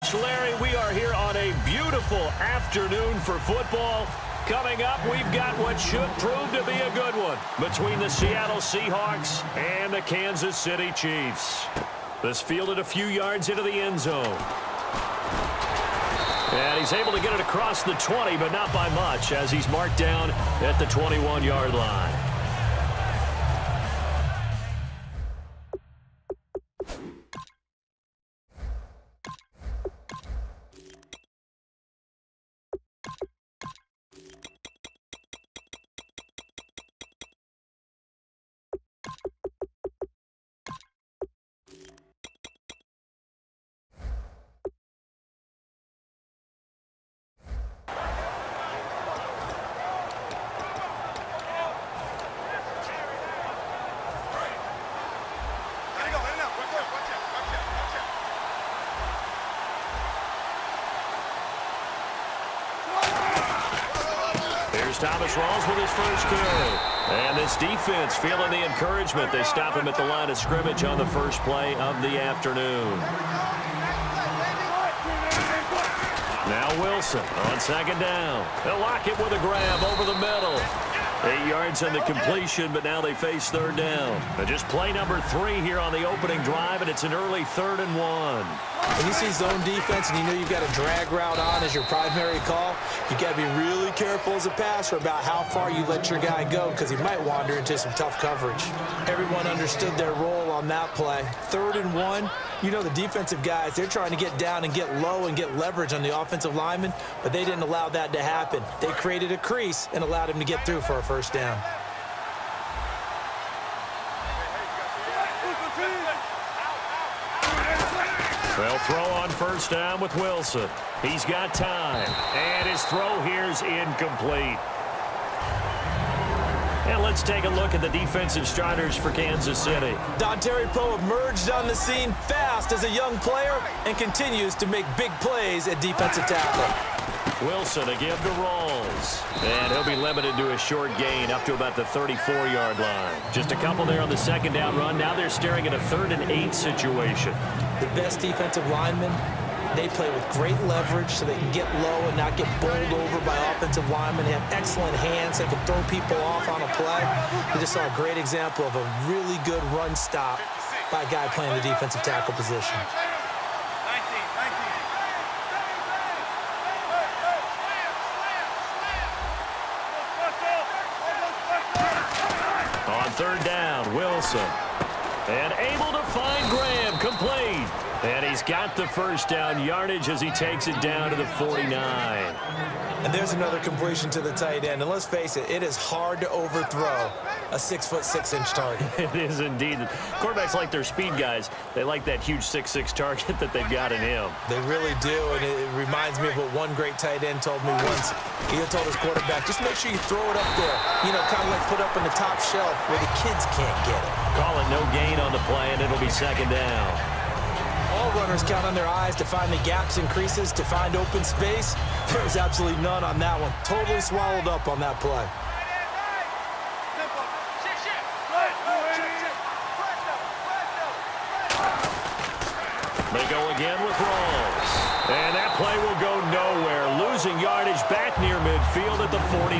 Larry, we are here on a beautiful afternoon for football. Coming up, we've got what should prove to be a good one between the Seattle Seahawks and the Kansas City Chiefs. This fielded a few yards into the end zone. And he's able to get it across the 20, but not by much, as he's marked down at the 21-yard line. Thomas Rawls with his first carry. And this defense feeling the encouragement. They stop him at the line of scrimmage on the first play of the afternoon. Now Wilson on second down. They'll lock it with a grab over the middle. 8 yards on the completion, but now they face third down. Just play number 3 here on the opening drive, and it's an early 3rd and 1. When you see zone defense and you know you've got a drag route on as your primary call, you got to be really careful as a passer about how far you let your guy go because he might wander into some tough coverage. Everyone understood their role on that play. 3rd and 1, you know the defensive guys, they're trying to get down and get low and get leverage on the offensive lineman, but they didn't allow that to happen. They created a crease and allowed him to get through for a first down. They'll throw on first down with Wilson. He's got time. And his throw here's incomplete. And let's take a look at the defensive starters for Kansas City. Dontari Poe emerged on the scene fast as a young player and continues to make big plays at defensive tackle. Wilson to give to Rawls. And he'll be limited to a short gain up to about the 34-yard line. Just a couple there on the second down run. Now they're staring at a 3rd and 8 situation. The best defensive linemen, they play with great leverage so they can get low and not get bowled over by offensive linemen. They have excellent hands. They can throw people off on a play. We just saw a great example of a really good run stop by a guy playing the defensive tackle position. On third down, Wilson. And able to find Graham, complete. And he's got the first down yardage as he takes it down to the 49. And there's another completion to the tight end. And let's face it, it is hard to overthrow a 6'6" target. It is indeed. Quarterbacks like their speed guys. They like that huge 6'6" target that they've got in him. They really do, and it reminds me of what one great tight end told me once. He told his quarterback, just make sure you throw it up there. You know, kind of like put up in the top shelf where the kids can't get it. Call it no gain on the play, and it'll be second down. All runners count on their eyes to find the gaps and creases, to find open space. There's absolutely none on that one. Totally swallowed up on that play. They go again with Rawls. And that play will go nowhere. Losing yardage back near midfield at the 49.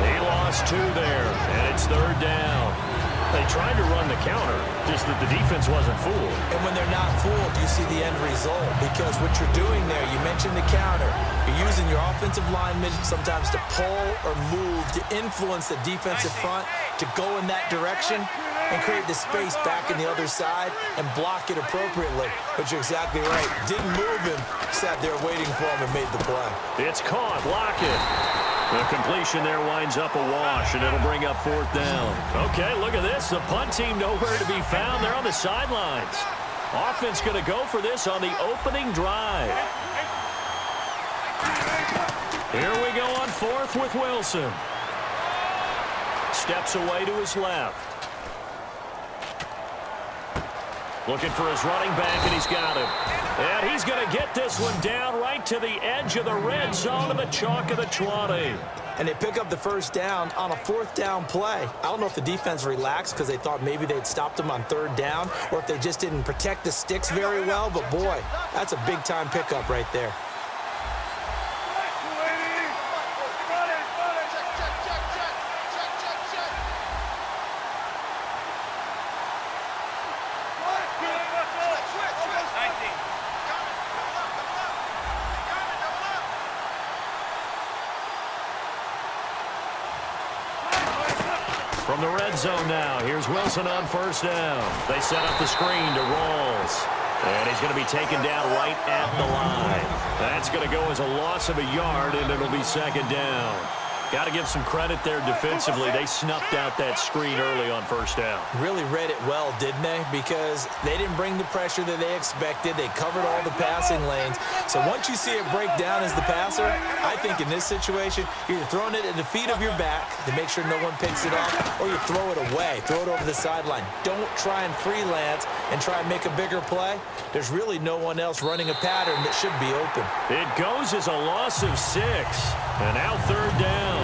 They lost 2 there, and it's third down. They tried to run the counter, just that the defense wasn't fooled. And when they're not fooled, you see the end result. Because what you're doing there, you mentioned the counter. You're using your offensive linemen sometimes to pull or move, to influence the defensive front, to go in that direction and create the space back in the other side and block it appropriately. But you're exactly right. Didn't move him, sat there waiting for him and made the play. It's caught. Lockett. The completion there winds up a wash, and it'll bring up 4th down. Okay, look at this. The punt team nowhere to be found. They're on the sidelines. Offense going to go for this on the opening drive. Here we go on 4th with Wilson. Steps away to his left. Looking for his running back, and he's got him. And he's going to get this one down right to the edge of the red zone of the chalk of the 20. And they pick up the first down on a fourth down play. I don't know if the defense relaxed because they thought maybe they'd stopped them on third down or if they just didn't protect the sticks very well. But, boy, that's a big-time pickup right there. From the red zone now, here's Wilson on first down. They set up the screen to Rawls. And he's going to be taken down right at the line. That's going to go as a loss of a yard, and it'll be second down. Got to give some credit there defensively. They snuffed out that screen early on first down. Really read it well, didn't they? Because they didn't bring the pressure that they expected. They covered all the passing lanes. So once you see it break down as the passer, I think in this situation, you're either throwing it at the feet of your back to make sure no one picks it up, or you throw it away, throw it over the sideline. Don't try and freelance and try and make a bigger play. There's really no one else running a pattern that should be open. It goes as a loss of 6. And now third down.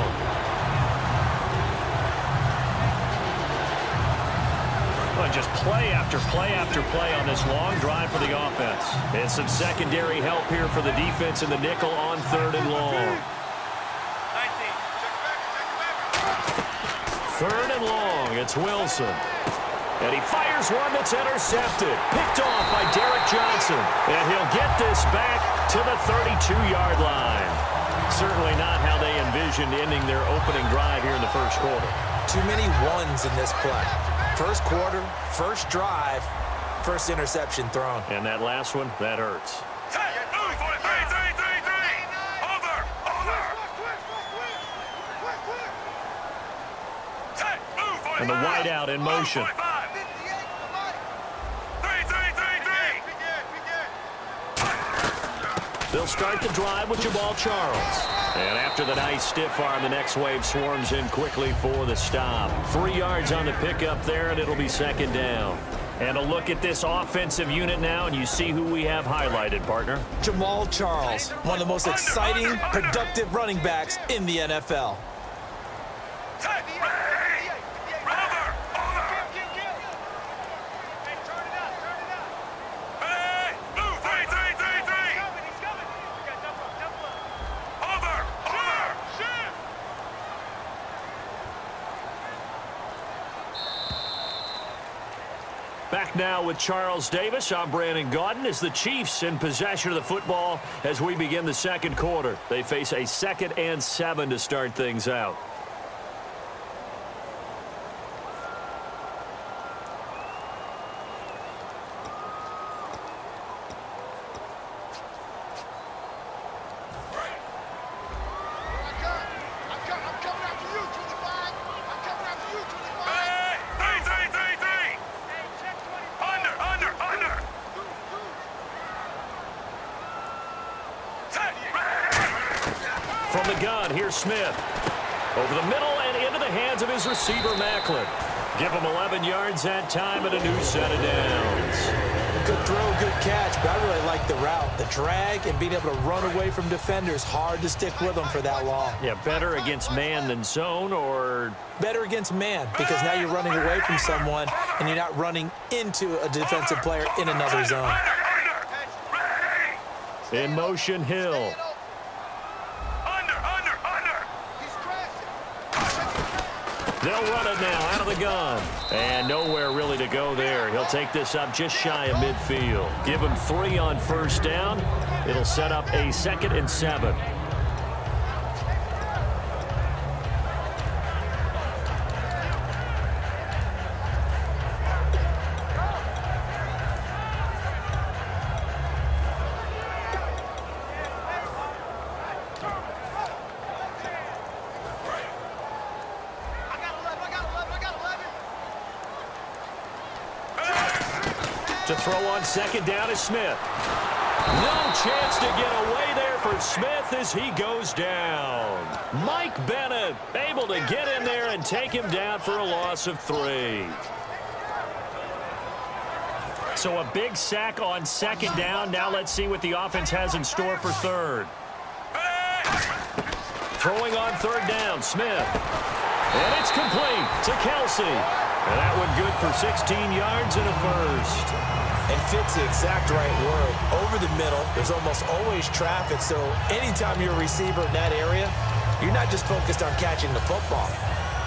Well, just play after play after play on this long drive for the offense. And some secondary help here for the defense in the nickel on third and long. Third and long, it's Wilson. And he fires one that's intercepted. Picked off by Derek Johnson. And he'll get this back to the 32-yard line. Certainly not how they envisioned ending their opening drive here in the first quarter. Too many ones in this play. First quarter, first drive, first interception thrown. And that last one, that hurts. And the wideout in motion. They'll start the drive with Jamal Charles. And after the nice stiff arm, the next wave swarms in quickly for the stop. 3 yards on the pickup there, and it'll be second down. And a look at this offensive unit now, and you see who we have highlighted, partner. Jamal Charles, one of the most exciting, productive running backs in the NFL. Back now with Charles Davis. I'm Brandon Gaudin as the Chiefs in possession of the football as we begin the second quarter. They face a 2nd and 7 to start things out. From the gun, here's Smith. Over the middle and into the hands of his receiver, Macklin. Give him 11 yards that time and a new set of downs. Good throw, good catch, but I really like the route. The drag and being able to run away from defenders, hard to stick with them for that long. Yeah, better against man than zone, or? Better against man, because now you're running away from someone and you're not running into a defensive player in another zone. In motion, Hill. They'll run it now out of the gun. And nowhere really to go there. He'll take this up just shy of midfield. Give him 3 on first down. It'll set up a 2nd and 7. To throw on second down is Smith. No chance to get away there for Smith as he goes down. Mike Bennett able to get in there and take him down for a loss of 3. So a big sack on second down. Now let's see what the offense has in store for third. Throwing on third down, Smith. And it's complete to Kelsey. And that one good for 16 yards and a first. And fits the exact right word. Over the middle, there's almost always traffic, so anytime you're a receiver in that area, you're not just focused on catching the football.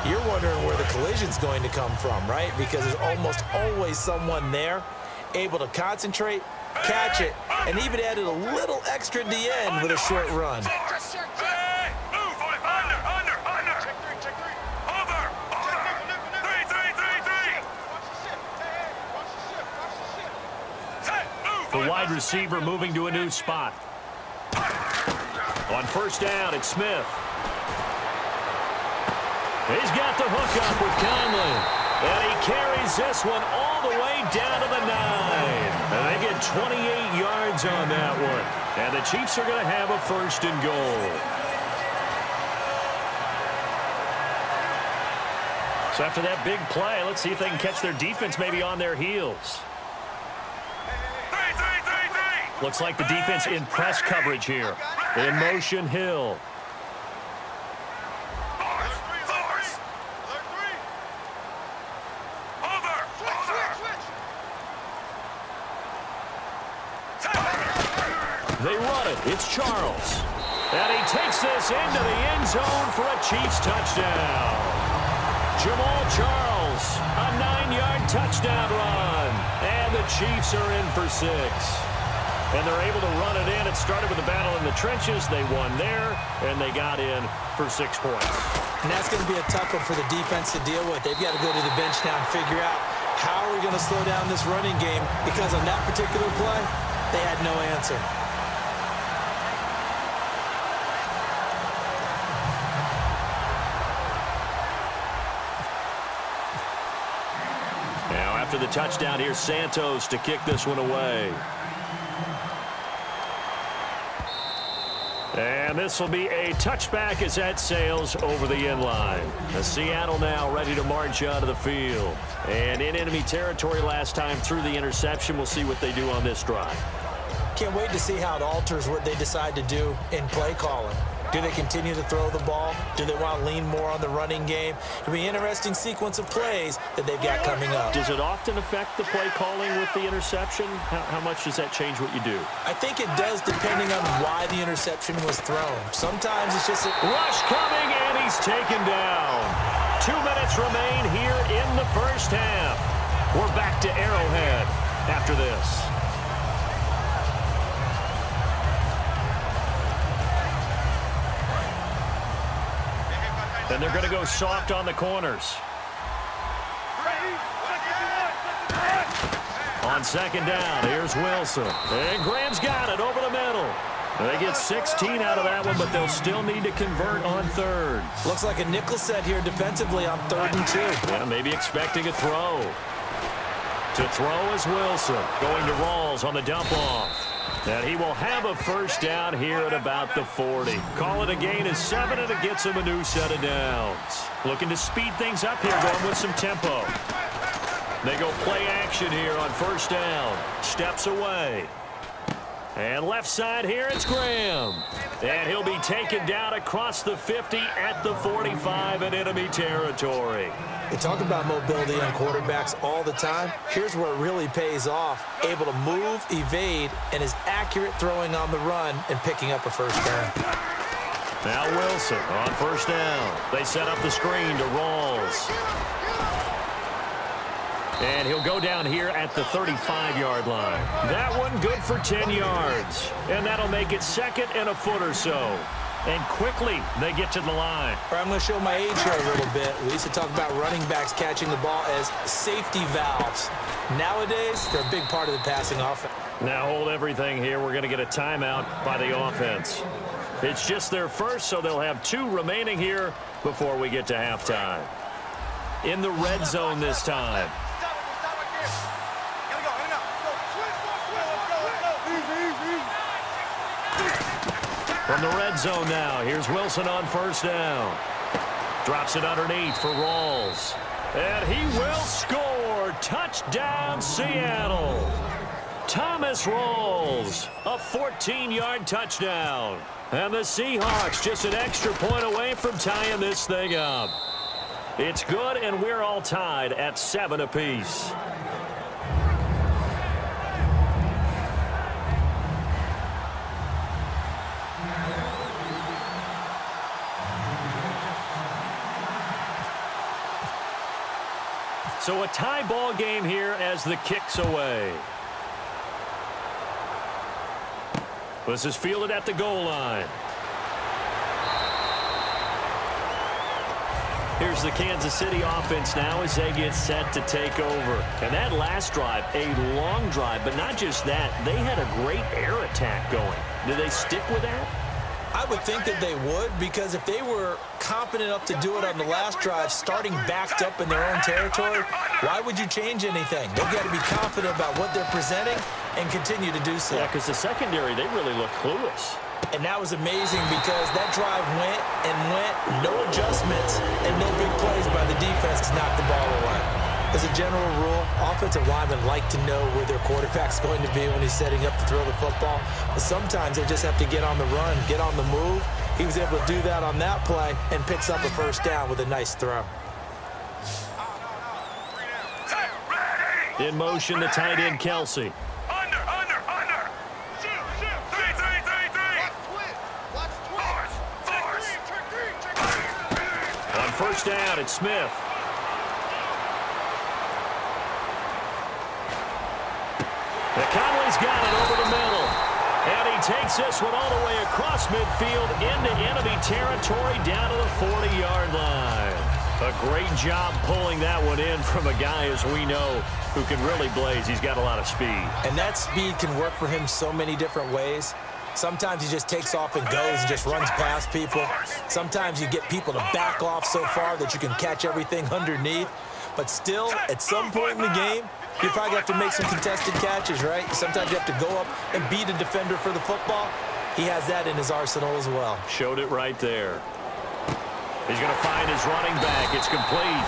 You're wondering where the collision's going to come from, right? Because there's almost always someone there able to concentrate, catch it, and even added a little extra at the end with a short run. The wide receiver moving to a new spot. On first down, it's Smith. He's got the hook up with Conley. And he carries this one all the way down to the 9. And they get 28 yards on that one. And the Chiefs are going to have a first and goal. So after that big play, let's see if they can catch their defense maybe on their heels. Looks like the defense in press coverage here. In motion, Hill. They run it. It's Charles. And he takes this into the end zone for a Chiefs touchdown. Jamal Charles, a 9-yard touchdown run. And the Chiefs are in for 6. And they're able to run it in. It started with a battle in the trenches. They won there, and they got in for 6 points. And that's going to be a tough one for the defense to deal with. They've got to go to the bench now and figure out how are we going to slow down this running game, because on that particular play, they had no answer. Now, after the touchdown, here's Santos to kick this one away. And this will be a touchback as that sails over the end line. Seattle now ready to march out of the field. And in enemy territory last time through the interception. We'll see what they do on this drive. Can't wait to see how it alters what they decide to do in play calling. Do they continue to throw the ball? Do they want to lean more on the running game? It'll be an interesting sequence of plays that they've got coming up. Does it often affect the play calling with the interception? How much does that change what you do? I think it does, depending on why the interception was thrown. Sometimes it's just a rush coming, and he's taken down. 2 minutes remain here in the first half. We're back to Arrowhead after this. And they're going to go soft on the corners. On second down, here's Wilson. And Graham's got it over the middle. They get 16 out of that one, but they'll still need to convert on third. Looks like a nickel set here defensively on 3rd and 2. Yeah, maybe expecting a throw. To throw is Wilson. Going to Rawls on the dump off. And he will have a first down here at about the 40. Call it a gain of 7, and it gets him a new set of downs. Looking to speed things up here, going with some tempo. They go play action here on first down. Steps away. And left side here, it's Graham. And he'll be taken down across the 50 at the 45 in enemy territory. They talk about mobility on quarterbacks all the time. Here's where it really pays off. Able to move, evade, and is accurate throwing on the run and picking up a first down. Now Wilson on first down. They set up the screen to Rawls. And he'll go down here at the 35-yard line. That one good for 10 yards. And that'll make it 2nd and a foot or so. And quickly, they get to the line. I'm going to show my age here a little bit. We used to talk about running backs catching the ball as safety valves. Nowadays, they're a big part of the passing offense. Now hold everything here. We're going to get a timeout by the offense. It's just their first, so they'll have 2 remaining here before we get to halftime. In the red zone this time. From the red zone now, here's Wilson on first down. Drops it underneath for Rawls. And he will score. touchdown, Seattle. Thomas rolls. A 14-yard touchdown. And the Seahawks just an extra point away from tying this thing up. It's good, and we're all tied at 7 apiece. So a tie ball game here as the kick's away. This is fielded at the goal line. Here's the Kansas City offense now as they get set to take over. And that last drive, a long drive, but not just that. They had a great air attack going. Do they stick with that? I would think that they would, because if they were confident enough to do it on the last drive, starting backed up in their own territory, why would you change anything? They've got to be confident about what they're presenting and continue to do so. Yeah, because the secondary, they really look clueless. And that was amazing because that drive went and went, no adjustments, and no big plays by the defense to knock the ball away. As a general rule, offensive linemen like to know where their quarterback's going to be when he's setting up to throw the football. But sometimes they just have to get on the run, get on the move. He was able to do that on that play and picks up a first down with a nice throw. In motion, the tight end, Kelsey. On first down, it's Smith. Conley's got it over the middle. And he takes this one all the way across midfield into enemy territory down to the 40-yard line. A great job pulling that one in from a guy, as we know, who can really blaze. He's got a lot of speed. And that speed can work for him so many different ways. Sometimes he just takes off and goes and just runs past people. Sometimes you get people to back off so far that you can catch everything underneath. But still, at some point in the game, you probably have to make some contested catches, right? Sometimes you have to go up and beat a defender for the football. He has that in his arsenal as well. Showed it right there. He's going to find his running back. It's complete.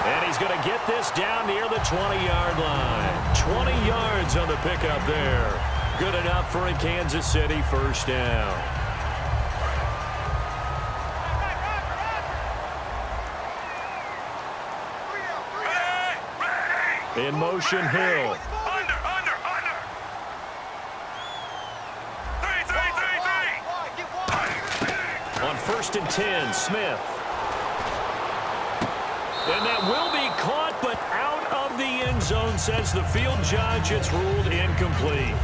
And he's going to get this down near the 20-yard line. 20 yards on the pickup there. Good enough for a Kansas City first down. In motion, Hill. On first and 10, Smith. And that will be caught, but out of the end zone, says the field judge. It's ruled incomplete.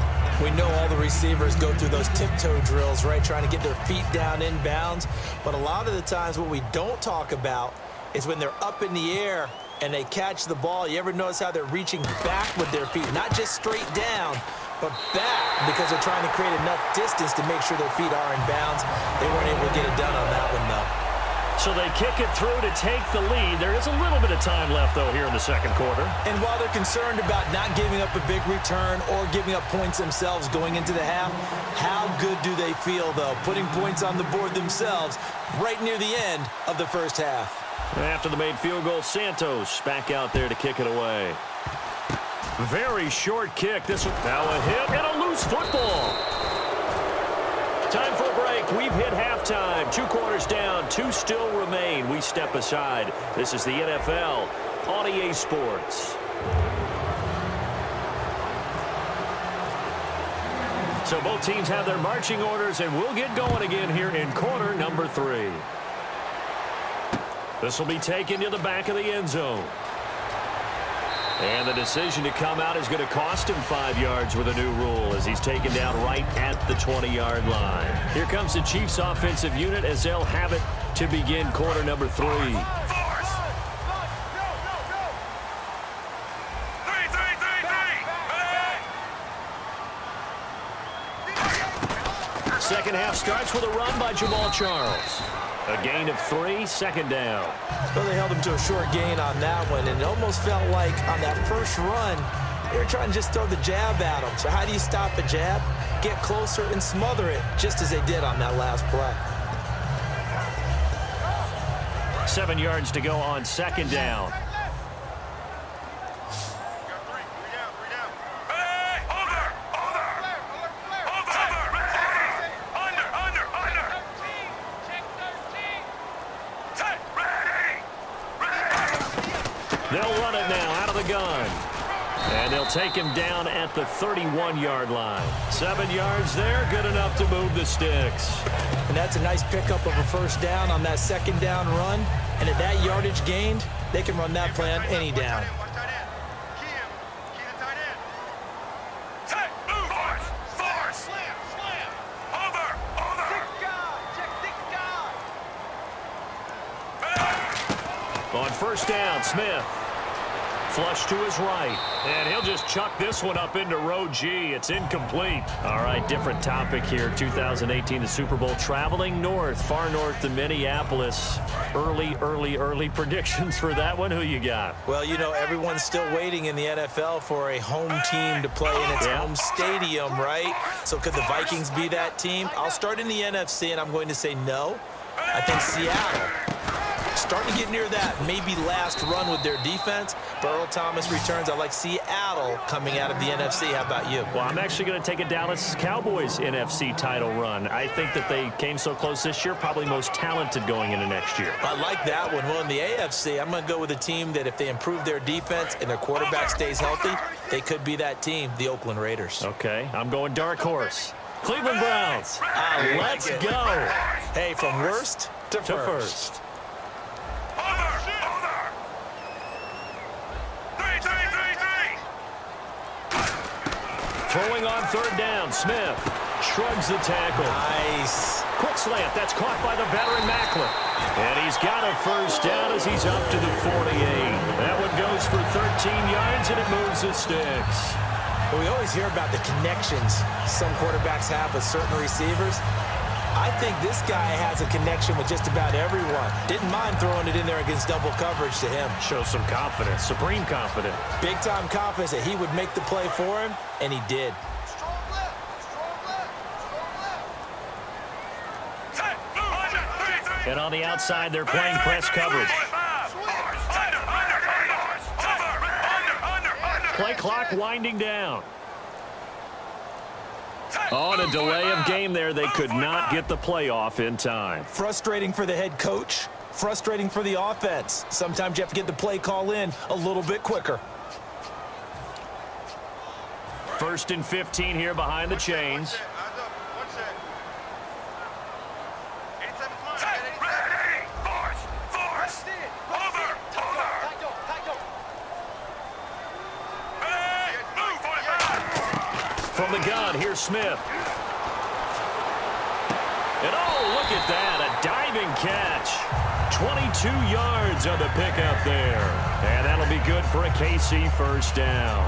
We know all the receivers go through those tiptoe drills, right, trying to get their feet down in bounds. But a lot of the times what we don't talk about is when they're up in the air and they catch the ball. You ever notice how they're reaching back with their feet? Not just straight down, but back, because they're trying to create enough distance to make sure their feet are in bounds. They weren't able to get it done on that one, though. So they kick it through to take the lead. There is a little bit of time left, though, here in the second quarter. And while they're concerned about not giving up a big return or giving up points themselves going into the half, how good do they feel, though, putting points on the board themselves right near the end of the first half? After the made field goal, Santos back out there to kick it away. Very short kick. This one now a hit and a loose football. Time for a break. We've hit halftime. 2 quarters down. 2 still remain. We step aside. This is the NFL on EA Sports. So both teams have their marching orders, and we'll get going again here in quarter number 3. This will be taken to the back of the end zone. And the decision to come out is going to cost him 5 yards with a new rule as he's taken down right at the 20-yard line. Here comes the Chiefs offensive unit as they'll have it to begin quarter number 3. Second half starts with a run by Jamal Charles. A gain of 3, second down. Well, they held him to a short gain on that one, and it almost felt like on that first run, they were trying to just throw the jab at him. So how do you stop a jab? Get closer and smother it, just as they did on that last play. 7 yards to go on second down. They'll run it now out of the gun. And they'll take him down at the 31-yard line. 7 yards there, good enough to move the sticks. And that's a nice pickup of a first down on that second down run. And at that yardage gained, they can run that play on any down. On first down, Smith. Flush to his right. And he'll just chuck this one up into row G. It's incomplete. All right, different topic here. 2018, the Super Bowl, traveling north, far north to Minneapolis. Early predictions for that one. Who you got? Well, you know, everyone's still waiting in the NFL for a home team to play in its home stadium, right? So could the Vikings be that team? I'll start in the NFC, and I'm going to say no. I think Seattle. Starting to get near that maybe last run with their defense. Earl Thomas returns. I like Seattle coming out of the NFC. How about you? Well, I'm actually going to take a Dallas Cowboys NFC title run. I think that they came so close this year, probably most talented going into next year. I like that one. Well, in the AFC, I'm going to go with a team that if they improve their defense and their quarterback stays healthy, they could be that team, the Oakland Raiders. Okay, I'm going dark horse. Cleveland Browns. Let's go. Hey, from worst to first. Throwing on third down, Smith shrugs the tackle. Nice. Quick slant, that's caught by the veteran Macklin. And he's got a first down as he's up to the 48. That one goes for 13 yards, and it moves the sticks. Well, we always hear about the connections some quarterbacks have with certain receivers. I think this guy has a connection with just about everyone. Didn't mind throwing it in there against double coverage to him. Shows some confidence, supreme confidence. Big-time confidence that he would make the play for him, and he did. And on the outside, they're playing press coverage. Play clock winding down. On a delay of game there, they could not get the playoff in time. Frustrating for the head coach, frustrating for the offense. Sometimes you have to get the play call in a little bit quicker. 1st and 15 here behind the chains. From the gun, here's Smith. And oh, look at that, a diving catch. 22 yards on the pickup there. And that'll be good for a KC first down.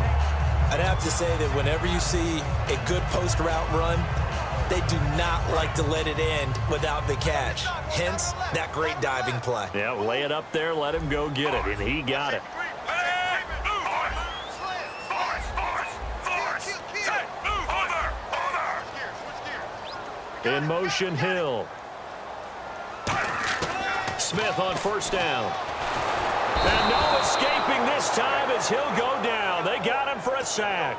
I'd have to say that whenever you see a good post route run, they do not like to let it end without the catch. Hence, that great diving play. Yeah, lay it up there, let him go get it, and he got it. In motion, Hill. Smith on first down. And no escaping this time as he'll go down. They got him for a sack.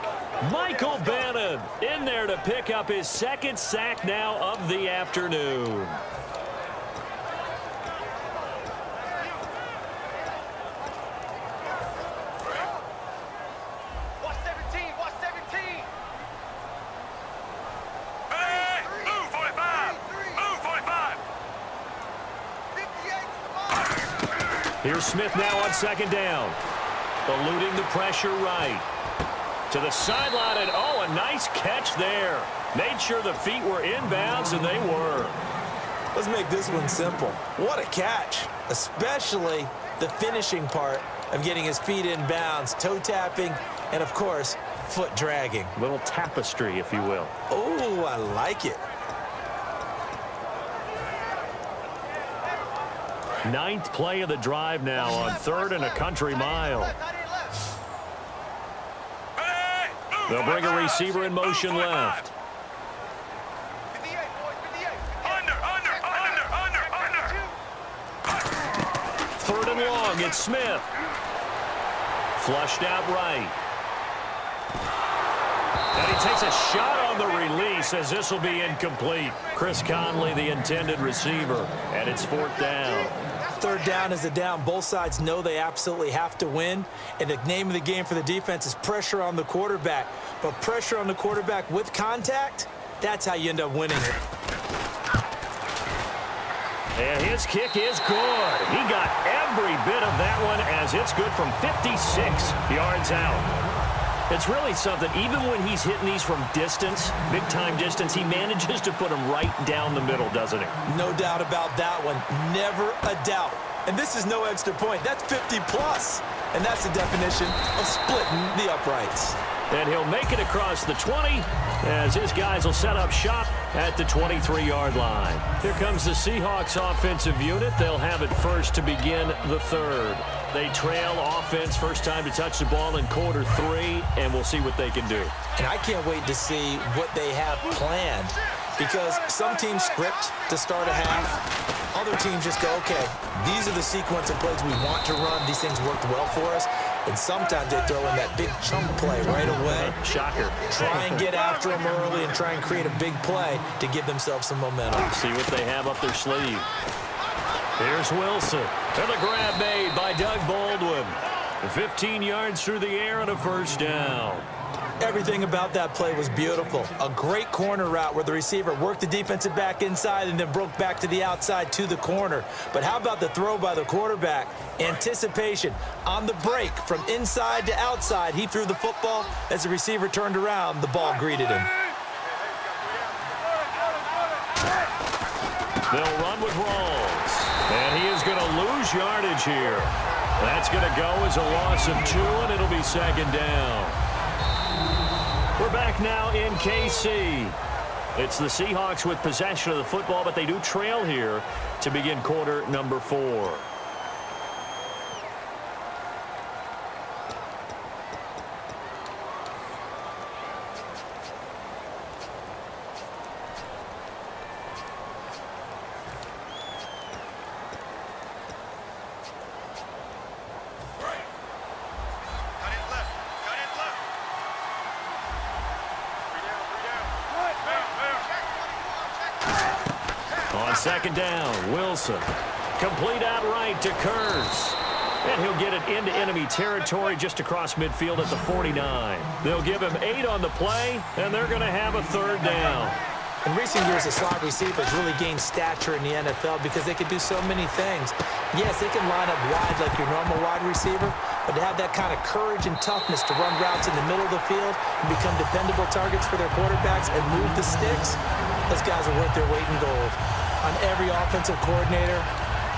Michael Bannon in there to pick up his second sack now of the afternoon. Here's Smith now on second down. Eluding the pressure right. To the sideline, and oh, a nice catch there. Made sure the feet were inbounds, and they were. Let's make this one simple. What a catch, especially the finishing part of getting his feet in bounds, toe tapping, and, of course, foot dragging. Little tapestry, if you will. Oh, I like it. 9th play of the drive now on 3rd and a country mile. They'll bring a receiver in motion left. Third and long, it's Smith. Flushed out right. And he takes a shot on the release as this will be incomplete. Chris Conley, the intended receiver, and it's 4th down. third down is the down. Both sides know they absolutely have to win. And the name of the game for the defense is pressure on the quarterback. But pressure on the quarterback with contact, that's how you end up winning it. And his kick is good. He got every bit of that one as it's good from 56 yards out. It's really something. Even when he's hitting these from distance, big-time distance, he manages to put them right down the middle, doesn't he? No doubt about that one. Never a doubt. And this is no extra point. That's 50-plus. And that's the definition of splitting the uprights. And he'll make it across the 20 as his guys will set up shop at the 23-yard line. Here comes the Seahawks offensive unit. They'll have it first to begin the third. They trail offense first time to touch the ball in quarter 3, and we'll see what they can do. And I can't wait to see what they have planned because some teams script to start a half. Other teams just go, okay, these are the sequence of plays we want to run. These things worked well for us. And sometimes they throw in that big chunk play right away. Shocker. Try and get after them early and try and create a big play to give themselves some momentum. See what they have up their sleeve. Here's Wilson. And the grab made by Doug Baldwin. 15 yards through the air and a first down. Everything about that play was beautiful. A great corner route where the receiver worked the defensive back inside and then broke back to the outside to the corner. But how about the throw by the quarterback? Anticipation on the break from inside to outside. He threw the football. As the receiver turned around, the ball greeted him. They'll run with Rawls. And he is going to lose yardage here. That's going to go as a loss of 2, and it'll be second down. We're back now in KC. It's the Seahawks with possession of the football, but they do trail here to begin quarter number 4. On second down, Wilson. Complete outright to Kurz. And he'll get it into enemy territory just across midfield at the 49. They'll give him 8 on the play, and they're going to have a third down. In recent years, the slot receivers really gained stature in the NFL because they could do so many things. Yes, they can line up wide like your normal wide receiver, but to have that kind of courage and toughness to run routes in the middle of the field and become dependable targets for their quarterbacks and move the sticks, those guys are worth their weight in gold. On every offensive coordinator,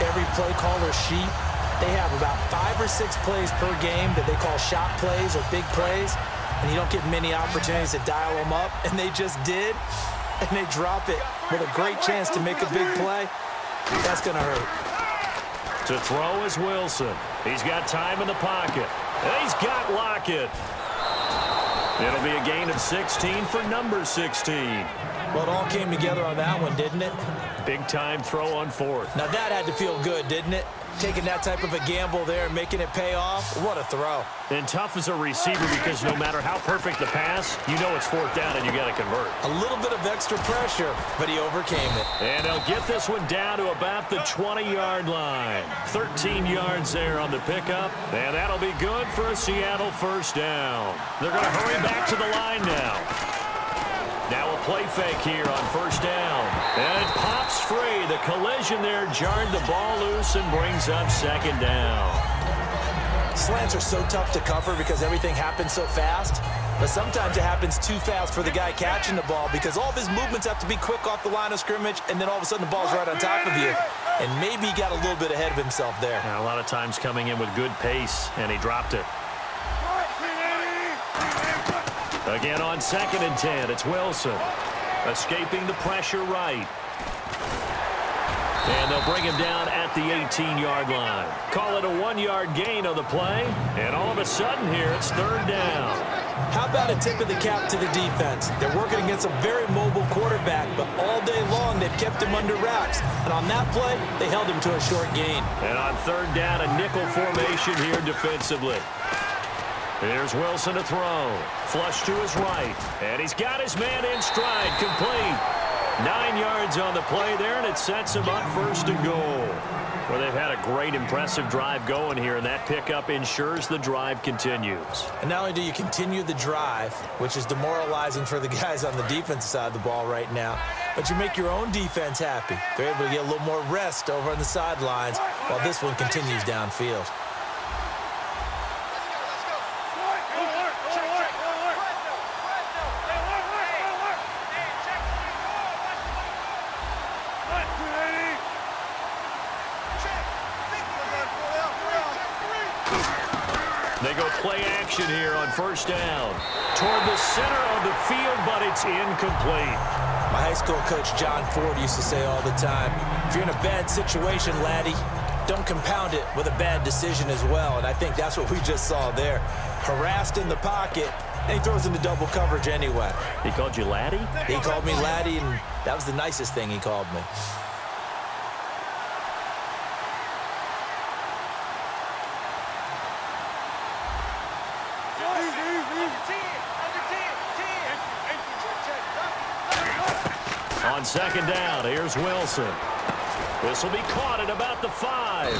every play caller sheet, they have about 5 or 6 plays per game that they call shot plays or big plays, and you don't get many opportunities to dial them up, and they just did, and they drop it with a great chance to make a big play. That's going to hurt. To throw is Wilson. He's got time in the pocket. And he's got Lockett. It'll be a gain of 16 for number 16. Well, it all came together on that one, didn't it? Big-time throw on 4th. Now, that had to feel good, didn't it? Taking that type of a gamble there and making it pay off. What a throw. And tough as a receiver because no matter how perfect the pass, you know it's 4th down and you got to convert. A little bit of extra pressure, but he overcame it. And they'll get this one down to about the 20-yard line. 13 yards there on the pickup, and that'll be good for a Seattle first down. They're going to hurry back to the line now. Now a play fake here on first down. And it pops free. The collision there jarred the ball loose and brings up second down. Slants are so tough to cover because everything happens so fast. But sometimes it happens too fast for the guy catching the ball because all of his movements have to be quick off the line of scrimmage, and then all of a sudden the ball's right on top of you. And maybe he got a little bit ahead of himself there. Now, a lot of times coming in with good pace, and he dropped it. Again on 2nd and 10, it's Wilson. Escaping the pressure right. And they'll bring him down at the 18-yard line. Call it a 1-yard gain on the play. And all of a sudden here, it's 3rd down. How about a tip of the cap to the defense? They're working against a very mobile quarterback, but all day long they've kept him under wraps. And on that play, they held him to a short gain. And on 3rd down, a nickel formation here defensively. Here's Wilson to throw. Flush to his right. And he's got his man in stride. Complete. 9 yards on the play there, and it sets them up first and goal. Well, they've had a great, impressive drive going here, and that pickup ensures the drive continues. And not only do you continue the drive, which is demoralizing for the guys on the defensive side of the ball right now, but you make your own defense happy. They're able to get a little more rest over on the sidelines while this one continues downfield. They go play action here on first down. Toward the center of the field, but it's incomplete. My high school coach, John Ford, used to say all the time, if you're in a bad situation, laddie, don't compound it with a bad decision as well. And I think that's what we just saw there. Harassed in the pocket, and he throws into double coverage anyway. He called you laddie? He called me laddie, and that was the nicest thing he called me. On second down, here's Wilson. This will be caught at about the 5.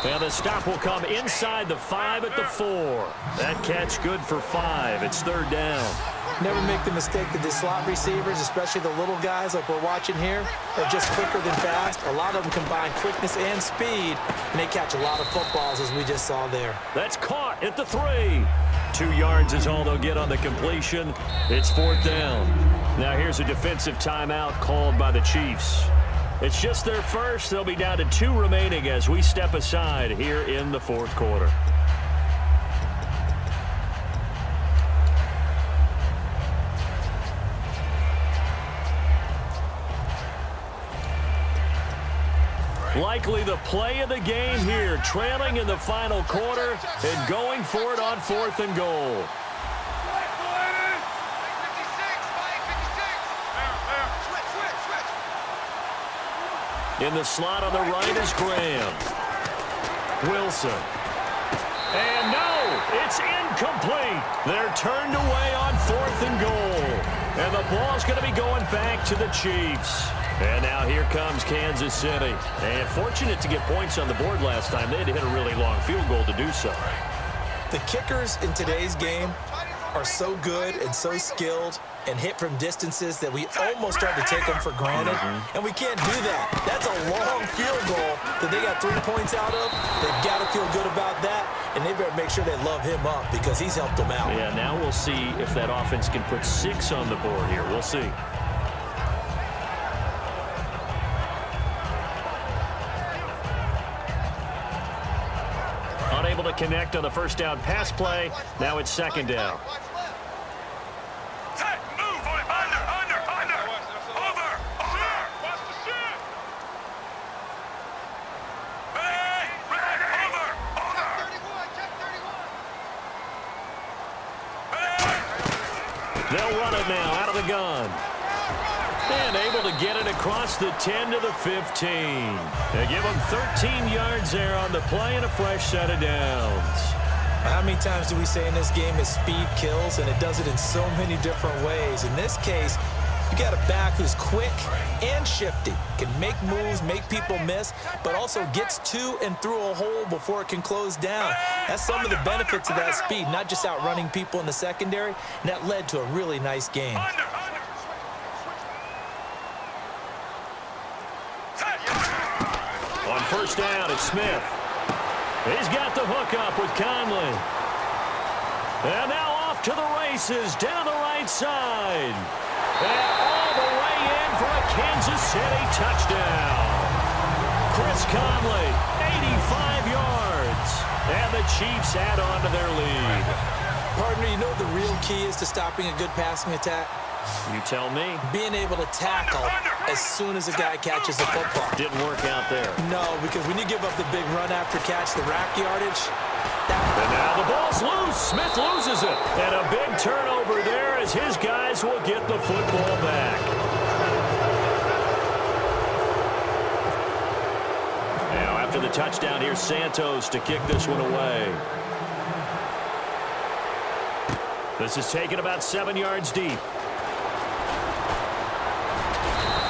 And the stop will come inside the 5 at the 4. That catch good for 5. It's third down. Never make the mistake that the slot receivers, especially the little guys like we're watching here, are just quicker than fast. A lot of them combine quickness and speed, and they catch a lot of footballs, as we just saw there. That's caught at the 3. 2 yards is all they'll get on the completion. It's fourth down. Now here's a defensive timeout called by the Chiefs. It's just their first. They'll be down to 2 remaining as we step aside here in the fourth quarter. Likely the play of the game here, trailing in the final quarter and going for it on 4th and goal. In the slot on the right is Graham. Wilson. And no, it's incomplete. They're turned away on 4th and goal. And the ball's going to be going back to the Chiefs. And now here comes Kansas City. And fortunate to get points on the board last time. They had to hit a really long field goal to do so. The kickers in today's game are so good and so skilled and hit from distances that we almost start to take them for granted. And we can't do that. That's a long field goal that they got 3 points out of. They've got to feel good about that, and they better make sure they love him up because he's helped them out. Yeah, now we'll see if that offense can put 6 on the board here. We'll see. Unable to connect on the first down pass play. Now it's second down. They'll run it now out of the gun. And able to get it across the 10 to the 15. They give them 13 yards there on the play and a fresh set of downs. How many times do we say in this game that speed kills, and it does it in so many different ways? In this case, you got a back who's quick and shifty, can make moves, make people miss, but also gets to and through a hole before it can close down. That's some of the benefits of that speed, not just outrunning people in the secondary, and that led to a really nice game. On first down, it's Smith. He's got the hook up with Conley. And now off to the races, down the right side. And all the way in for a Kansas City touchdown. Chris Conley, 85 yards. And the Chiefs add on to their lead. Partner, you know what the real key is to stopping a good passing attack? You tell me. Being able to tackle as soon as a guy catches the football. Didn't work out there. No, because when you give up the big run after catch, the rack yardage. And now the ball's loose. Smith loses it. And a big turnover there as his guys will get the football back. Now after the touchdown, here's Santos to kick this one away. This is taken about 7 yards deep.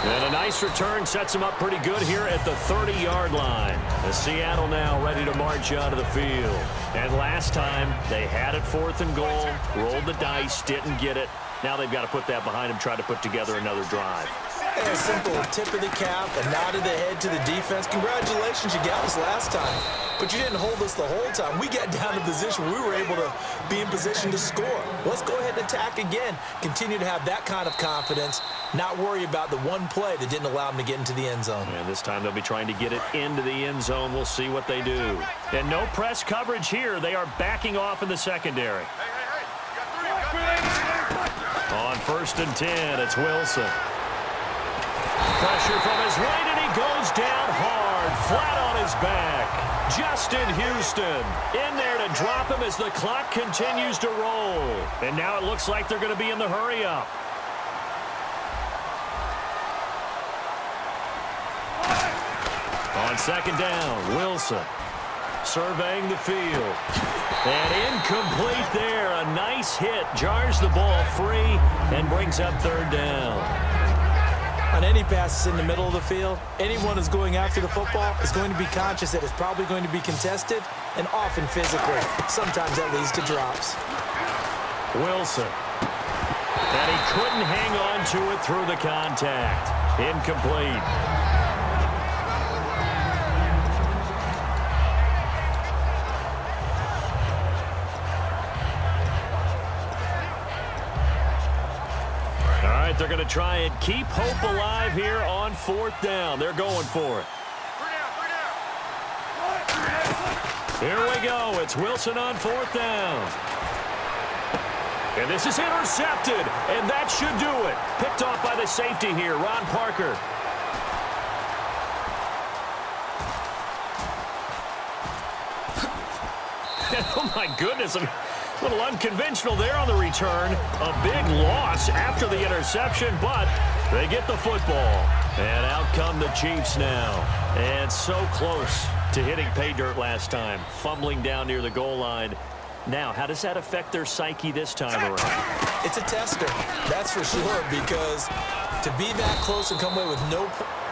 And a nice return sets them up pretty good here at the 30-yard line. The Seattle now ready to march onto the field. And last time, they had it 4th and goal, rolled the dice, didn't get it. Now they've got to put that behind them, try to put together another drive. A simple tip of the cap, a nod of the head to the defense. Congratulations, you got us last time. But you didn't hold us the whole time. We got down to position where we were able to be in position to score. Let's go ahead and attack again. Continue to have that kind of confidence, not worry about the one play that didn't allow them to get into the end zone. And this time they'll be trying to get it into the end zone. We'll see what they do. And no press coverage here. They are backing off in the secondary. On 1st and 10, it's Wilson. Pressure from his right, and he goes down hard, flat on his back. Justin Houston in there to drop him as the clock continues to roll. And now it looks like they're going to be in the hurry-up. On 2nd down, Wilson surveying the field. And incomplete there. A nice hit. Jars the ball free and brings up 3rd down. On any passes in the middle of the field, anyone who's going after the football is going to be conscious that it's probably going to be contested and often physically. Sometimes that leads to drops. Wilson. And he couldn't hang on to it through the contact. Incomplete. They're going to try and keep hope alive here on 4th down. They're going for it. Here we go. It's Wilson on 4th down. And this is intercepted, and that should do it. Picked off by the safety here, Ron Parker. Oh, my goodness. A little unconventional there on the return. A big loss after the interception, but they get the football. And out come the Chiefs now. And so close to hitting pay dirt last time. Fumbling down near the goal line. Now, how does that affect their psyche this time around? It's a tester, that's for sure, because to be that close and come away with no...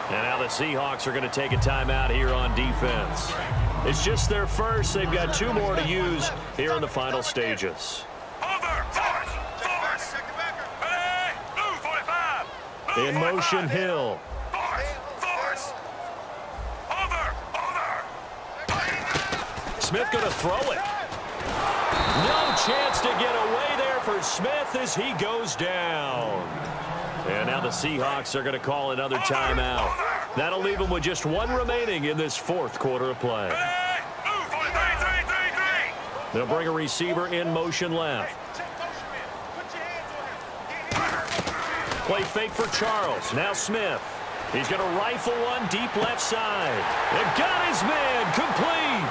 And now the Seahawks are going to take a timeout here on defense. It's just their first. They've got 2 more to use here in the final stages. In motion, Hill. Smith going to throw it. No chance to get away there for Smith as he goes down. And now the Seahawks are going to call another timeout. That'll leave them with just 1 remaining in this 4th quarter of play. They'll bring a receiver in motion left. Play fake for Charles. Now Smith. He's going to rifle one deep left side. And got his man complete.